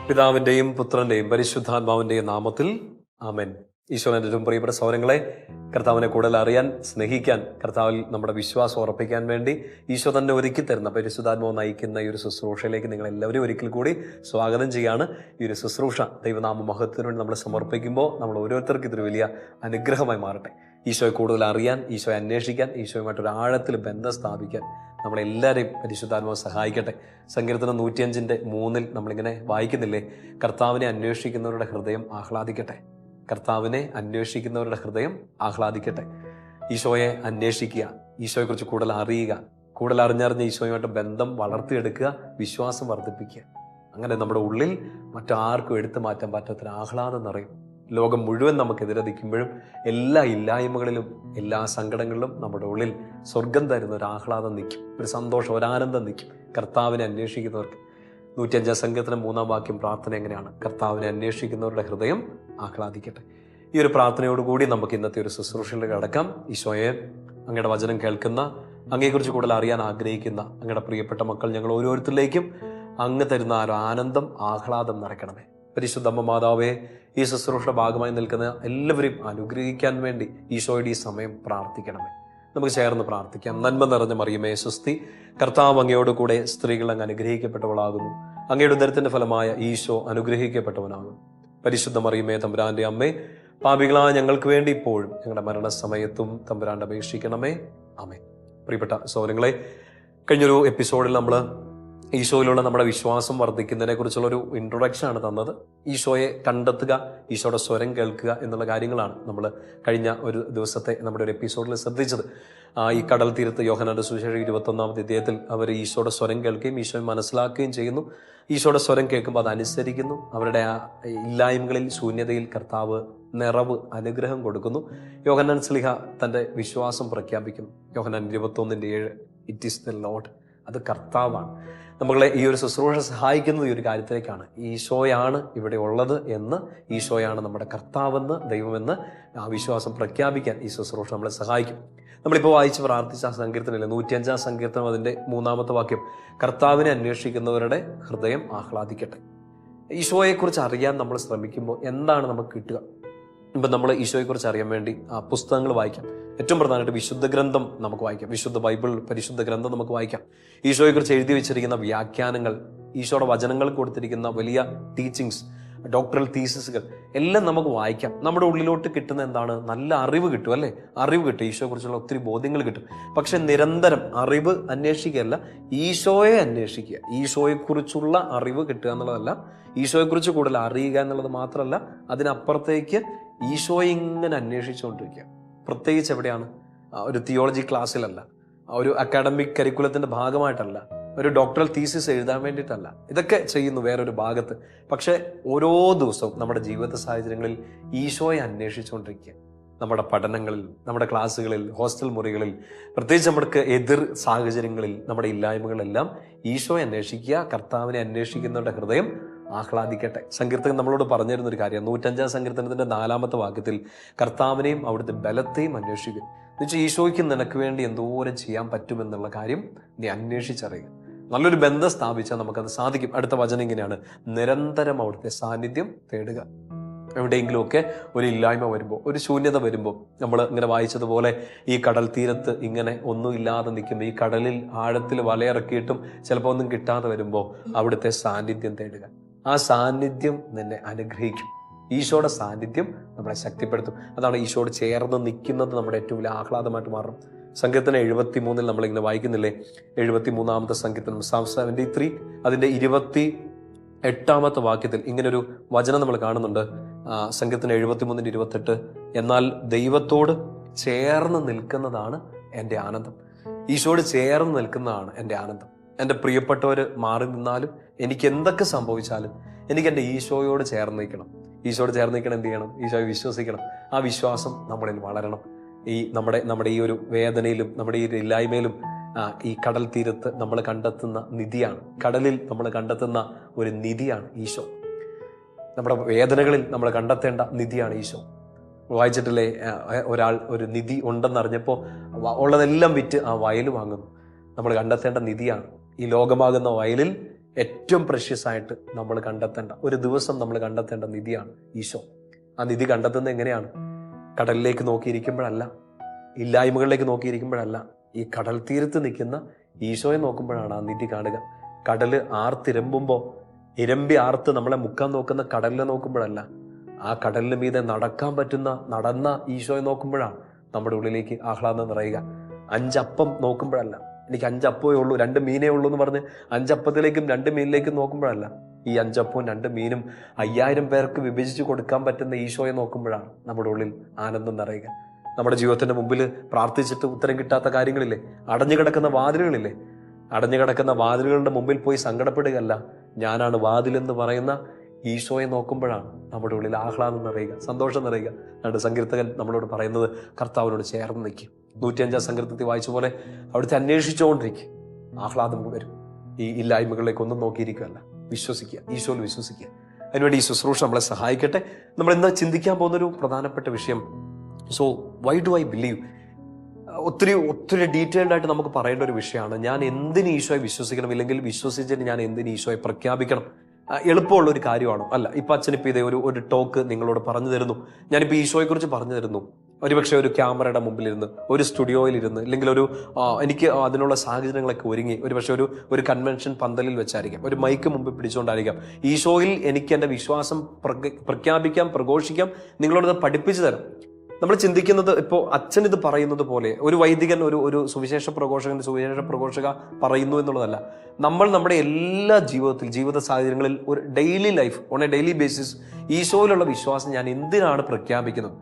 പിതാവിൻ്റെയും പുത്രൻ്റെയും പരിശുദ്ധാത്മാവിൻ്റെയും നാമത്തിൽ ആമേൻ. ഈശോയുടെ ഏറ്റവും പ്രിയപ്പെട്ട സൗരങ്ങളെ, കർത്താവിനെ കൂടുതൽ അറിയാൻ, സ്നേഹിക്കാൻ, കർത്താവിൽ നമ്മുടെ വിശ്വാസം ഉറപ്പിക്കാൻ വേണ്ടി ഈശോ തന്നെ ഒരുക്കി തരുന്ന പരിശുദ്ധാത്മാവ് നയിക്കുന്ന ഈ ഒരു ശുശ്രൂഷയിലേക്ക് നിങ്ങൾ എല്ലാവരും ഒരിക്കൽ കൂടി സ്വാഗതം ചെയ്യാണ്. ഈ ഒരു ശുശ്രൂഷ ദൈവനാമ മഹത്വത്തിന് വേണ്ടി നമ്മൾ സമർപ്പിക്കുമ്പോൾ നമ്മൾ ഓരോരുത്തർക്കും ഇതൊരു വലിയ അനുഗ്രഹമായി മാറട്ടെ. ഈശോയെ കൂടുതൽ അറിയാൻ, ഈശോയെ അന്വേഷിക്കാൻ, ഈശോയുമായിട്ടൊരു ആഴത്തിൽ ബന്ധം സ്ഥാപിക്കാൻ നമ്മളെല്ലാവരെയും പരിശുദ്ധാത്മാവ് സഹായിക്കട്ടെ. സങ്കീർത്തനം 105:3 നമ്മളിങ്ങനെ വായിക്കുന്നില്ലേ, കർത്താവിനെ അന്വേഷിക്കുന്നവരുടെ ഹൃദയം ആഹ്ലാദിക്കട്ടെ. കർത്താവിനെ അന്വേഷിക്കുന്നവരുടെ ഹൃദയം ആഹ്ലാദിക്കട്ടെ. ഈശോയെ അന്വേഷിക്കുക, ഈശോയെക്കുറിച്ച് കൂടുതൽ അറിയുക, കൂടുതൽ അറിഞ്ഞറിഞ്ഞ് ഈശോയുമായിട്ട് ബന്ധം വളർത്തിയെടുക്കുക, വിശ്വാസം വർദ്ധിപ്പിക്കുക. അങ്ങനെ നമ്മുടെ ഉള്ളിൽ മറ്റാർക്കും എടുത്തു മാറ്റാൻ പറ്റാത്തൊരു ആഹ്ലാദം നിറയും. ലോകം മുഴുവൻ നമുക്കെതിരെ നിൽക്കുമ്പോഴും എല്ലാ ഇല്ലായ്മകളിലും എല്ലാ സങ്കടങ്ങളിലും നമ്മുടെ ഉള്ളിൽ സ്വർഗം തരുന്ന ഒരു ആഹ്ലാദം നിൽക്കും, ഒരു സന്തോഷം, ഒരു ആനന്ദം നിൽക്കും. കർത്താവിനെ അന്വേഷിക്കുന്നവർക്ക് 105 സങ്കീർത്തനം 3 വാക്യം പ്രാർത്ഥന എങ്ങനെയാണ്? കർത്താവിനെ അന്വേഷിക്കുന്നവരുടെ ഹൃദയം ആഹ്ലാദിക്കട്ടെ. ഈ ഒരു പ്രാർത്ഥനയോടുകൂടി നമുക്ക് ഇന്നത്തെ ഒരു ശുശ്രൂഷയിലേക്ക് കടക്കാം. ഈശോയെ, അങ്ങയുടെ വചനം കേൾക്കുന്ന, അങ്ങയെക്കുറിച്ച് കൂടുതൽ അറിയാൻ ആഗ്രഹിക്കുന്ന അങ്ങയുടെ പ്രിയപ്പെട്ട മക്കൾ ഞങ്ങൾ ഓരോരുത്തരിലേക്കും അങ്ങ് തരുന്ന ആ ഒരു ആനന്ദം, ആഹ്ലാദം നിറയ്ക്കണമേ. പരിശുദ്ധ അമ്മ മാതാവേ, ഈ ശുശ്രൂഷയുടെ ഭാഗമായി നിൽക്കുന്ന എല്ലാവരെയും അനുഗ്രഹിക്കാൻ വേണ്ടി ഈശോയുടെ ഈ സമയം പ്രാർത്ഥിക്കണമേ. നമുക്ക് ചേർന്ന് പ്രാർത്ഥിക്കാം. നന്മ നിറഞ്ഞ മറിയമേ സ്വസ്തി, കർത്താവ് അങ്ങയോട് കൂടെ സ്ത്രീകൾ അങ്ങ് അനുഗ്രഹിക്കപ്പെട്ടവളാകുന്നു. അങ്ങയുടെ ഉദരത്തിന്റെ ഫലമായ ഈശോ അനുഗ്രഹിക്കപ്പെട്ടവനാകും. പരിശുദ്ധ മറിയമേ തമ്പുരാന്റെ അമ്മേ, പാപികളായ ഞങ്ങൾക്ക് വേണ്ടി ഇപ്പോഴും ഞങ്ങളുടെ മരണസമയത്തും തമ്പുരാന്റെ അപേക്ഷിക്കണമേ. ആമേൻ. പ്രിയപ്പെട്ട സഹോദരങ്ങളെ, കഴിഞ്ഞൊരു എപ്പിസോഡിൽ നമ്മൾ ഈശോയിലുള്ള നമ്മുടെ വിശ്വാസം വർദ്ധിക്കുന്നതിനെ കുറിച്ചുള്ളൊരു ഇൻട്രൊഡക്ഷൻ ആണ് തന്നത്. ഈശോയെ കണ്ടെത്തുക, ഈശോയുടെ സ്വരം കേൾക്കുക എന്നുള്ള കാര്യങ്ങളാണ് നമ്മൾ കഴിഞ്ഞ ഒരു ദിവസത്തെ നമ്മുടെ ഒരു എപ്പിസോഡിൽ ശ്രദ്ധിച്ചത്. ഈ കടൽ തീരത്ത് യോഹന്നാന്റെ സുവിശേഷം 21-ാമത്തെ അധ്യായത്തിൽ അവർ ഈശോയുടെ സ്വരം കേൾക്കുകയും ഈശോയെ മനസ്സിലാക്കുകയും ചെയ്യുന്നു. ഈശോയുടെ സ്വരം കേൾക്കുമ്പോൾ അതനുസരിക്കുന്നു. അവരുടെ ആ ഇല്ലായ്മകളിൽ, ശൂന്യതയിൽ കർത്താവ് നിറവ്, അനുഗ്രഹം കൊടുക്കുന്നു. യോഹന്നാൻ ശ്ലീഹ തൻ്റെ വിശ്വാസം പ്രഖ്യാപിക്കുന്നു. യോഹന്നാൻ 21:7 ഇറ്റ് ഈസ് ദ ലോർഡ്, അത് കർത്താവാണ്. നമ്മളെ ഈ ഒരു ശുശ്രൂഷ സഹായിക്കുന്നത് ഈ ഒരു കാര്യത്തിലേക്കാണ്. ഈശോയാണ് ഇവിടെ ഉള്ളത് എന്ന്, ഈശോയാണ് നമ്മുടെ കർത്താവെന്ന്, ദൈവമെന്ന് ആ വിശ്വാസം പ്രഖ്യാപിക്കാൻ ഈ ശുശ്രൂഷ നമ്മളെ സഹായിക്കും. നമ്മളിപ്പോൾ വായിച്ച് പ്രാർത്ഥിച്ച ആ സങ്കീർത്തനമില്ല, 105 സങ്കീർത്തനം, അതിൻ്റെ 3-ാമത്തെ വാക്യം, കർത്താവിനെ അന്വേഷിക്കുന്നവരുടെ ഹൃദയം ആഹ്ലാദിക്കട്ടെ. ഈശോയെക്കുറിച്ച് അറിയാൻ നമ്മൾ ശ്രമിക്കുമ്പോൾ എന്താണ് നമുക്ക് കിട്ടുക? ഇപ്പം നമ്മൾ ഈശോയെക്കുറിച്ച് അറിയാൻ വേണ്ടി പുസ്തകങ്ങൾ വായിക്കാം. ഏറ്റവും പ്രധാനമായിട്ട് വിശുദ്ധ ഗ്രന്ഥം നമുക്ക് വായിക്കാം. വിശുദ്ധ ബൈബിൾ, പരിശുദ്ധ ഗ്രന്ഥം നമുക്ക് വായിക്കാം. ഈശോയെക്കുറിച്ച് എഴുതി വെച്ചിരിക്കുന്ന വ്യാഖ്യാനങ്ങൾ, ഈശോയുടെ വചനങ്ങൾ കൊടുത്തിരിക്കുന്ന വലിയ ടീച്ചിങ്സ്, ഡോക്ടറൽ തീസിസുകൾ എല്ലാം നമുക്ക് വായിക്കാം. നമ്മുടെ ഉള്ളിലോട്ട് കിട്ടുന്ന എന്താണ്? നല്ല അറിവ് കിട്ടും, അല്ലേ? അറിവ് കിട്ടും, ഈശോയെക്കുറിച്ചുള്ള ഒത്തിരി ബോധ്യങ്ങൾ കിട്ടും. പക്ഷെ നിരന്തരം അറിവ് അന്വേഷിക്കുകയല്ല, ഈശോയെ അന്വേഷിക്കുക. ഈശോയെക്കുറിച്ചുള്ള അറിവ് കിട്ടുക എന്നുള്ളതല്ല, ഈശോയെക്കുറിച്ച് കൂടുതൽ അറിയുക എന്നുള്ളത് മാത്രമല്ല, അതിനപ്പുറത്തേക്ക് ഈശോയെ ഇങ്ങനെ അന്വേഷിച്ചുകൊണ്ടിരിക്കുക. പ്രത്യേകിച്ച് എവിടെയാണ്? ഒരു തിയോളജി ക്ലാസ്സിലല്ല, ഒരു അക്കാഡമിക് കരിക്കുലത്തിന്റെ ഭാഗമായിട്ടല്ല, ഒരു ഡോക്ടറൽ തീസിസ് എഴുതാൻ വേണ്ടിയിട്ടല്ല. ഇതൊക്കെ ചെയ്യുന്നു വേറൊരു ഭാഗത്ത്. പക്ഷെ ഓരോ ദിവസവും നമ്മുടെ ജീവിത സാഹചര്യങ്ങളിൽ ഈശോയെ അന്വേഷിച്ചുകൊണ്ടിരിക്കുക. നമ്മുടെ പഠനങ്ങളിൽ, നമ്മുടെ ക്ലാസ്സുകളിൽ, ഹോസ്റ്റൽ മുറികളിൽ, പ്രത്യേകിച്ച് നമുക്ക് എതിർ സാഹചര്യങ്ങളിൽ, നമ്മുടെ ഇല്ലായ്മകളെല്ലാം ഈശോയെ അന്വേഷിക്കുക. കർത്താവിനെ അന്വേഷിക്കുന്നവരുടെ ഹൃദയം ആഹ്ലാദിക്കട്ടെ. സങ്കീർത്തകൻ നമ്മളോട് പറഞ്ഞിരുന്നൊരു കാര്യം, 105 സങ്കീർത്തനത്തിന്റെ 4-ാമത്തെ വാക്യത്തിൽ, കർത്താവിനെയും അവിടുത്തെ ബലത്തെയും അന്വേഷിക്കുക. എന്നുവെച്ചാൽ ഈശോയ്ക്ക് നിനക്ക് വേണ്ടി എന്തോരം ചെയ്യാൻ പറ്റുമെന്നുള്ള കാര്യം നീ അന്വേഷിച്ചറിയുക. നല്ലൊരു ബന്ധം സ്ഥാപിച്ചാൽ നമുക്കത് സാധിക്കും. അടുത്ത വചനം ഇങ്ങനെയാണ്, നിരന്തരം അവിടുത്തെ സാന്നിധ്യം തേടുക. എവിടെയെങ്കിലുമൊക്കെ ഒരു ഇല്ലായ്മ വരുമ്പോൾ, ഒരു ശൂന്യത വരുമ്പോൾ, നമ്മൾ ഇങ്ങനെ വായിച്ചതുപോലെ ഈ കടൽ തീരത്ത് ഇങ്ങനെ ഒന്നും ഇല്ലാതെ നിൽക്കുമ്പോൾ, ഈ കടലിൽ ആഴത്തിൽ വലയിറക്കിയിട്ടും ചിലപ്പോൾ ഒന്നും കിട്ടാതെ വരുമ്പോൾ അവിടുത്തെ സാന്നിധ്യം തേടുക. ആ സാന്നിധ്യം നിന്നെ അനുഗ്രഹിക്കും. ഈശോയുടെ സാന്നിധ്യം നമ്മളെ ശക്തിപ്പെടുത്തും. അതാണ് ഈശോയോട് ചേർന്ന് നിൽക്കുന്നത് നമ്മുടെ ഏറ്റവും വലിയ ആഹ്ലാദമായിട്ട് മാറും. സങ്കീർത്തനം 73 നമ്മളിങ്ങനെ വായിക്കുന്നില്ലേ, 73-ാമത്തെ സങ്കീർത്തനം Psalm 73 അതിൻ്റെ 28-ാമത്തെ വാക്യത്തിൽ ഇങ്ങനൊരു വചനം നമ്മൾ കാണുന്നുണ്ട്. സങ്കീർത്തനം 73:28, എന്നാൽ ദൈവത്തോട് ചേർന്ന് നിൽക്കുന്നതാണ് എൻ്റെ ആനന്ദം. ഈശോയോട് ചേർന്ന് നിൽക്കുന്നതാണ് എൻ്റെ ആനന്ദം. എൻ്റെ പ്രിയപ്പെട്ടവർ മാറി നിന്നാലും, എനിക്ക് എന്തൊക്കെ സംഭവിച്ചാലും, എനിക്ക് എൻ്റെ ഈശോയോട് ചേർന്ന് നിൽക്കണം. ഈശോയോട് ചേർന്ന് നിൽക്കണം. എന്ത് ചെയ്യണം? ഈശോയെ വിശ്വസിക്കണം. ആ വിശ്വാസം നമ്മളിൽ വളരണം. ഈ നമ്മുടെ ഈ ഒരു വേദനയിലും, നമ്മുടെ ഈ ഒരു ഇല്ലായ്മയിലും ഈ കടൽ തീരത്ത് നമ്മൾ കണ്ടെത്തുന്ന നിധിയാണ്. കടലിൽ നമ്മൾ കണ്ടെത്തുന്ന ഒരു നിധിയാണ് ഈശോ. നമ്മുടെ വേദനകളിൽ നമ്മൾ കണ്ടെത്തേണ്ട നിധിയാണ് ഈശോ. വായിച്ചിട്ടില്ലേ, ഒരാൾ ഒരു നിധി ഉണ്ടെന്നറിഞ്ഞപ്പോൾ ഉള്ളതെല്ലാം വിറ്റ് ആ വയൽ വാങ്ങുന്നു. നമ്മൾ കണ്ടെത്തേണ്ട നിധിയാണ്. ഈ ലോകമാകുന്ന വയലിൽ ഏറ്റവും പ്രഷ്യസ് ആയിട്ട് നമ്മൾ കണ്ടെത്തേണ്ട ഒരു ദിവസം നമ്മൾ കണ്ടെത്തേണ്ട നിധിയാണ് ഈശോ. ആ നിധി കണ്ടെത്തുന്നത് എങ്ങനെയാണ്? കടലിലേക്ക് നോക്കിയിരിക്കുമ്പോഴല്ല, ഇല്ലായ്മകളിലേക്ക് നോക്കിയിരിക്കുമ്പോഴല്ല, ഈ കടൽ തീരത്ത് നിൽക്കുന്ന ഈശോയെ നോക്കുമ്പോഴാണ് ആ നിധി കാണുക. കടല് ആർത്തിരമ്പുമ്പോൾ ഇരമ്പി ആർത്ത് നമ്മളെ മുക്കാൻ നോക്കുന്ന കടലിനെ നോക്കുമ്പോഴല്ല, ആ കടലിന് മീതെ നടക്കാൻ പറ്റുന്ന നടന്ന ഈശോയെ നോക്കുമ്പോഴാണ് നമ്മുടെ ഉള്ളിലേക്ക് ആഹ്ലാദം നിറയുക. 5 അപ്പം നോക്കുമ്പോഴല്ല, എനിക്ക് 5 അപ്പമേ ഉള്ളൂ 2 മീനേ ഉള്ളൂ എന്ന് പറഞ്ഞ് 5 അപ്പത്തിലേക്കും 2 മീനിലേക്കും നോക്കുമ്പോഴല്ല, ഈ 5 അപ്പവും 2 മീനും 5000 പേർക്ക് വിഭജിച്ച് കൊടുക്കാൻ പറ്റുന്ന ഈശോയെ നോക്കുമ്പോഴാണ് നമ്മുടെ ഉള്ളിൽ ആനന്ദം നിറയുക. നമ്മുടെ ജീവിതത്തിന്റെ മുമ്പിൽ പ്രാർത്ഥിച്ചിട്ട് ഉത്തരം കിട്ടാത്ത കാര്യങ്ങളില്ലേ, അടഞ്ഞു കിടക്കുന്ന വാതിലുകളില്ലേ, അടഞ്ഞു കിടക്കുന്ന വാതിലുകളുടെ മുമ്പിൽ പോയി സങ്കടപ്പെടുകയല്ല, ഞാനാണ് വാതിലെന്ന് പറയുന്ന ഈശോയെ നോക്കുമ്പോഴാണ് നമ്മുടെ ഉള്ളിൽ ആഹ്ലാദം നിറയുക, സന്തോഷം നിറയുക. രണ്ട് സങ്കീർത്തകൻ നമ്മളോട് പറയുന്നത് കർത്താവിനോട് ചേർന്ന് നിൽക്കും. 105 സങ്കീർത്തനത്തിൽ വായിച്ച പോലെ അവിടുത്തെ അന്വേഷിച്ചുകൊണ്ടിരിക്കും, ആഹ്ലാദം വരും. ഈ ഇല്ലായ്മകളിലേക്ക് ഒന്നും നോക്കിയിരിക്കുകയല്ല, വിശ്വസിക്കുക, ഈശോയിൽ വിശ്വസിക്കുക. അതിനുവേണ്ടി ഈ ശുശ്രൂഷ നമ്മളെ സഹായിക്കട്ടെ. നമ്മൾ ഇന്ന് ചിന്തിക്കാൻ പോകുന്നൊരു പ്രധാനപ്പെട്ട വിഷയം, so why do I believe? ഒത്തിരി ഡീറ്റെയിൽഡ് ആയിട്ട് നമുക്ക് പറയേണ്ട ഒരു വിഷയമാണ്. ഞാൻ എന്തിന് ഈശോയെ വിശ്വസിക്കണം, ഇല്ലെങ്കിൽ വിശ്വസിച്ചിട്ട് ഞാൻ എന്തിന് ഈശോയെ പ്രഖ്യാപിക്കണം? എളുപ്പമുള്ള ഒരു കാര്യമാണോ? അല്ല. ഇപ്പം അച്ഛനിപ്പോൾ ഇതേ ഒരു ടോക്ക് നിങ്ങളോട് പറഞ്ഞു തരുന്നു, ഞാനിപ്പോൾ ഈശോയെക്കുറിച്ച് പറഞ്ഞു തരുന്നു. ഒരുപക്ഷെ ഒരു ക്യാമറയുടെ മുമ്പിലിരുന്ന്, ഒരു സ്റ്റുഡിയോയിലിരുന്ന്, അല്ലെങ്കിൽ എനിക്ക് അതിനുള്ള സാഹചര്യങ്ങളൊക്കെ ഒരുങ്ങി ഒരുപക്ഷെ ഒരു കൺവെൻഷൻ പന്തലിൽ വെച്ചായിരിക്കാം, ഒരു മൈക്ക് മുമ്പിൽ പിടിച്ചുകൊണ്ടായിരിക്കാം ഈശോയിൽ എനിക്ക് എൻ്റെ വിശ്വാസം പ്രഖ്യാപിക്കാം, പ്രഘോഷിക്കാം, നിങ്ങളോടത് പഠിപ്പിച്ചു തരാം. നമ്മൾ ചിന്തിക്കുന്നത് ഇപ്പോൾ അച്ഛൻ ഇത് പറയുന്നത് പോലെ ഒരു വൈദികൻ ഒരു സുവിശേഷ പ്രഘോഷക പറയുന്നു എന്നുള്ളതല്ല. നമ്മൾ നമ്മുടെ എല്ലാ ജീവിത സാഹചര്യങ്ങളിൽ ഒരു daily life on a daily basis ഈശോയിലുള്ള വിശ്വാസം ഞാൻ എന്തിനാണ് പ്രഖ്യാപിക്കുന്നത്?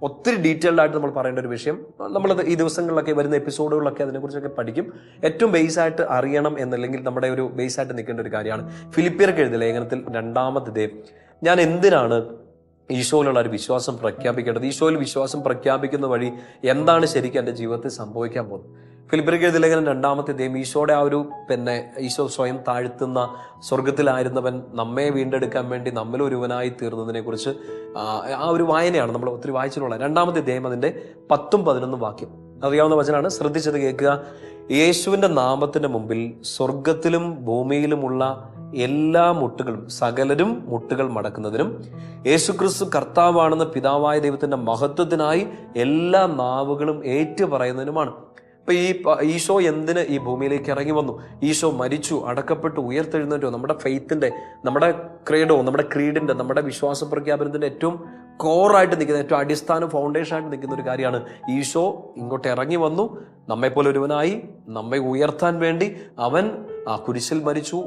ഒത്തിരി ഡീറ്റെയിൽഡ് ആയിട്ട് നമ്മൾ പറയേണ്ട ഒരു വിഷയം. നമ്മളത് ഈ ദിവസങ്ങളിലൊക്കെ വരുന്ന എപ്പിസോഡുകളിലൊക്കെ അതിനെക്കുറിച്ചൊക്കെ പഠിക്കും. ഏറ്റവും ബേസായിട്ട് അറിയണം എന്നല്ലെങ്കിൽ നമ്മുടെ ഒരു ബേസായിട്ട് നിൽക്കേണ്ട ഒരു കാര്യമാണ് ഫിലിപ്പിയർക്ക് എഴുതിയ ലേഖനത്തിൽ 2-ാമത്തെ അധ്യായം, ഞാൻ എന്തിനാണ് ഈശോയിലുള്ള ഒരു വിശ്വാസം പ്രഖ്യാപിക്കേണ്ടത്? ഈശോയിൽ വിശ്വാസം പ്രഖ്യാപിക്കുന്ന വഴി എന്താണ് ശരിക്കും എൻ്റെ ജീവിതത്തിൽ സംഭവിക്കാൻ പോകുന്നത്? ഫിലിപ്പിയർക്ക് എഴുതിയ ലേഖനം 2-ാമത്തെ അധ്യായം ഈശോയുടെ ഈശോ സ്വയം താഴ്ത്തുന്ന സ്വർഗത്തിലായിരുന്നവൻ നമ്മെ വീണ്ടെടുക്കാൻ വേണ്ടി നമ്മലൊരുവനായി തീർന്നതിനെ കുറിച്ച് ആ ഒരു വായനയാണ് നമ്മൾ ഒത്തിരി വായിച്ചിട്ടുള്ള 2-ാമത്തെ അധ്യായം, അതിൻ്റെ 10-11 വാക്യം. അറിയാവുന്ന വചനമാണ്, ശ്രദ്ധിച്ചത് കേൾക്കുക. യേശുവിൻ്റെ നാമത്തിന്റെ മുമ്പിൽ സ്വർഗത്തിലും ഭൂമിയിലുമുള്ള എല്ലാ മുട്ടുകളും, സകലരും മുട്ടുകൾ മടക്കുന്നതിനും യേശുക്രിസ്തു കർത്താവാണെന്ന പിതാവായ ദൈവത്തിന്റെ മഹത്വത്തിനായി എല്ലാ നാവുകളും ഏറ്റു പറയുന്നതിനുമാണ്. അപ്പൊ ഈശോ എന്തിന് ഈ ഭൂമിയിലേക്ക് ഇറങ്ങി വന്നു? ഈശോ മരിച്ചു, അടക്കപ്പെട്ടു, ഉയർത്തെഴുന്നേറ്റു. നമ്മുടെ ഫെയ്ത്തിന്റെ, നമ്മുടെ ക്രീഡിന്റെ, നമ്മുടെ വിശ്വാസ പ്രഖ്യാപനത്തിന്റെ ഏറ്റവും കോറായിട്ട് നിൽക്കുന്ന, ഏറ്റവും അടിസ്ഥാന ഫൗണ്ടേഷൻ ആയിട്ട് നിൽക്കുന്ന ഒരു കാര്യമാണ് ഈശോ ഇങ്ങോട്ട് ഇറങ്ങി വന്നു, നമ്മെപ്പോലെ ഒരുവനായി നമ്മെ ഉയർത്താൻ വേണ്ടി അവൻ ആ കുരിശിൽ മരിച്ചു,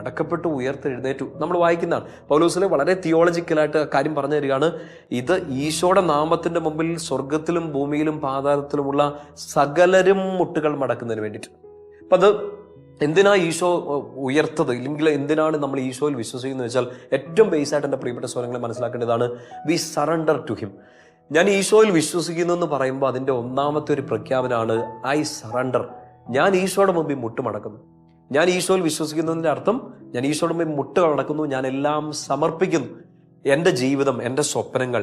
അടക്കപ്പെട്ടു, ഉയർത്തെഴുന്നേറ്റു. നമ്മൾ വായിക്കുന്നതാണ്. പൗലോസിലെ വളരെ തിയോളജിക്കലായിട്ട് കാര്യം പറഞ്ഞു തരികയാണ്. ഇത് ഈശോയുടെ നാമത്തിന്റെ മുമ്പിൽ സ്വർഗത്തിലും ഭൂമിയിലും പാതാളത്തിലുമുള്ള സകലരും മുട്ടുകൾ മടക്കുന്നതിന് വേണ്ടിയിട്ട്. അപ്പൊ അത് എന്തിനാ ഈശോ ഉയർത്തത്, ഇല്ലെങ്കിൽ എന്തിനാണ് നമ്മൾ ഈശോയിൽ വിശ്വസിക്കുന്നത് വെച്ചാൽ, ഏറ്റവും ബേസായിട്ട് എൻ്റെ പ്രിയപ്പെട്ട സ്വരങ്ങളെ മനസ്സിലാക്കേണ്ടതാണ്, വി സറണ്ടർ ടു ഹിം. ഞാൻ ഈശോയിൽ വിശ്വസിക്കുന്നു എന്ന് പറയുമ്പോൾ അതിൻ്റെ ഒന്നാമത്തെ ഒരു പ്രഖ്യാപനമാണ് ഐ സറണ്ടർ. ഞാൻ ഈശോയുടെ മുമ്പിൽ മുട്ടുമടക്കുന്നു. ഞാൻ ഈശോയിൽ വിശ്വസിക്കുന്നതിൻ്റെ അർത്ഥം ഞാൻ ഈശോയുടെ മുമ്പിൽ മുട്ടുകൾ അടക്കുന്നു, ഞാൻ എല്ലാം സമർപ്പിക്കുന്നു. എൻ്റെ ജീവിതം, എൻ്റെ സ്വപ്നങ്ങൾ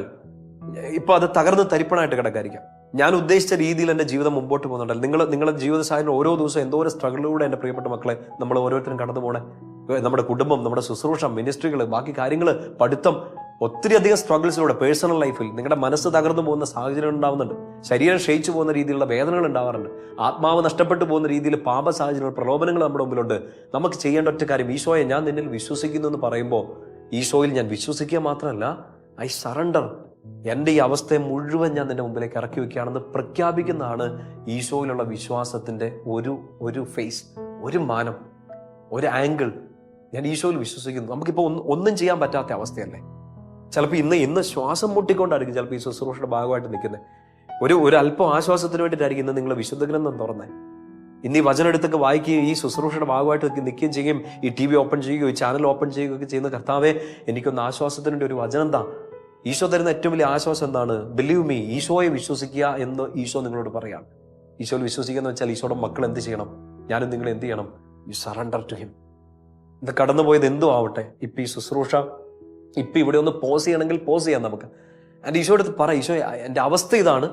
ഇപ്പോൾ അത് തകർന്ന് തരിപ്പണായിട്ട് കിടക്കായിരിക്കാം. ഞാൻ ഉദ്ദേശിച്ച രീതിയിൽ എൻ്റെ ജീവിതം മുമ്പോട്ട് പോകുന്നുണ്ടല്ലോ. നിങ്ങളുടെ ജീവിത സാഹചര്യം ഓരോ ദിവസവും എന്തോ ഒരു സ്ട്രഗിളിലൂടെ എൻ്റെ പ്രിയപ്പെട്ട മക്കളെ നമ്മൾ ഓരോരുത്തരും കടന്നു പോകണേ. നമ്മുടെ കുടുംബം, നമ്മുടെ ശുശ്രൂഷ, മിനിസ്ട്രികൾ, ബാക്കി കാര്യങ്ങൾ, പഠിത്തം, ഒത്തിരി അധികം സ്ട്രഗിൾസിലൂടെ പേഴ്സണൽ ലൈഫിൽ നിങ്ങളുടെ മനസ്സ് തകർന്നു പോകുന്ന സാഹചര്യം ഉണ്ടാവുന്നുണ്ട്. ശരീരം ക്ഷയിച്ചു പോകുന്ന രീതിയിലുള്ള വേദനകൾ ഉണ്ടാവാറുണ്ട്. ആത്മാവ് നഷ്ടപ്പെട്ടു പോകുന്ന രീതിയിൽ പാപ സാഹചര്യങ്ങൾ, പ്രലോഭനങ്ങൾ നമ്മുടെ മുമ്പിലുണ്ട്. നമുക്ക് ചെയ്യേണ്ട ഒറ്റ കാര്യം, ഈശോയെ ഞാൻ നിന്നിൽ വിശ്വസിക്കുന്നു എന്ന് പറയുമ്പോൾ ഈശോയിൽ ഞാൻ വിശ്വസിക്കുക മാത്രമല്ല, ഐ സറണ്ടർ. എൻ്റെ ഈ അവസ്ഥയെ മുഴുവൻ ഞാൻ നിന്റെ മുമ്പിലേക്ക് ഇറക്കി വെക്കുകയാണെന്ന് പ്രഖ്യാപിക്കുന്നതാണ് ഈശോയിലുള്ള വിശ്വാസത്തിൻ്റെ ഒരു ഫേസ്, ഒരു മാനം, ഒരു ആംഗിൾ. ഞാൻ ഈശോയിൽ വിശ്വസിക്കുന്നു. നമുക്കിപ്പോൾ ഒന്നും ചെയ്യാൻ പറ്റാത്ത അവസ്ഥയല്ലേ? ചിലപ്പോൾ ഇന്ന് ശ്വാസം മുട്ടിക്കൊണ്ടായിരിക്കും ചിലപ്പോൾ ഈ ശുശ്രൂഷയുടെ ഭാഗമായിട്ട് നിൽക്കുന്നത്. ഒരു അല്പം ആശ്വാസത്തിന് വേണ്ടിയിട്ടായിരിക്കും ഇന്ന് നിങ്ങൾ വിശുദ്ധ ഗ്രന്ഥം തുറന്നേ. ഇന്ന് ഈ വചനം എടുത്തൊക്കെ വായിക്കുകയും ഈ ശുശ്രൂഷയുടെ ഭാഗമായിട്ട് നിൽക്കുകയും ചെയ്യും, ഈ TV ഓപ്പൺ ചെയ്യുകയോ ഈ ചാനൽ ഓപ്പൺ ചെയ്യുകയൊക്കെ ചെയ്യുന്ന കർത്താവെ, എനിക്കൊന്ന് ആശ്വാസത്തിന് വേണ്ടി ഒരു വചനം എന്താ? ഈശോ തരുന്ന ഏറ്റവും വലിയ ആശ്വാസം എന്താണ്? ബിലീവ് മീ, ഈശോയെ വിശ്വസിക്കുക എന്ന് ഈശോ നിങ്ങളോട് പറയാണ്. ഈശോയിൽ വിശ്വസിക്കുക എന്ന് വെച്ചാൽ ഈശോയുടെ മക്കൾ എന്ത് ചെയ്യണം? ഞാനും നിങ്ങൾ എന്ത് ചെയ്യണം? You surrender to him. ഇത് കടന്നുപോയത് എന്തോ ആവട്ടെ, ഇപ്പം ഈ ശുശ്രൂഷ ഇപ്പം ഇവിടെ ഒന്ന് പോസ് ചെയ്യണമെങ്കിൽ പോസ് ചെയ്യാം നമുക്ക്. എൻ്റെ ഈശോയുടെ അടുത്ത് പറ, ഈശോ എൻ്റെ അവസ്ഥ ഇതാണ്,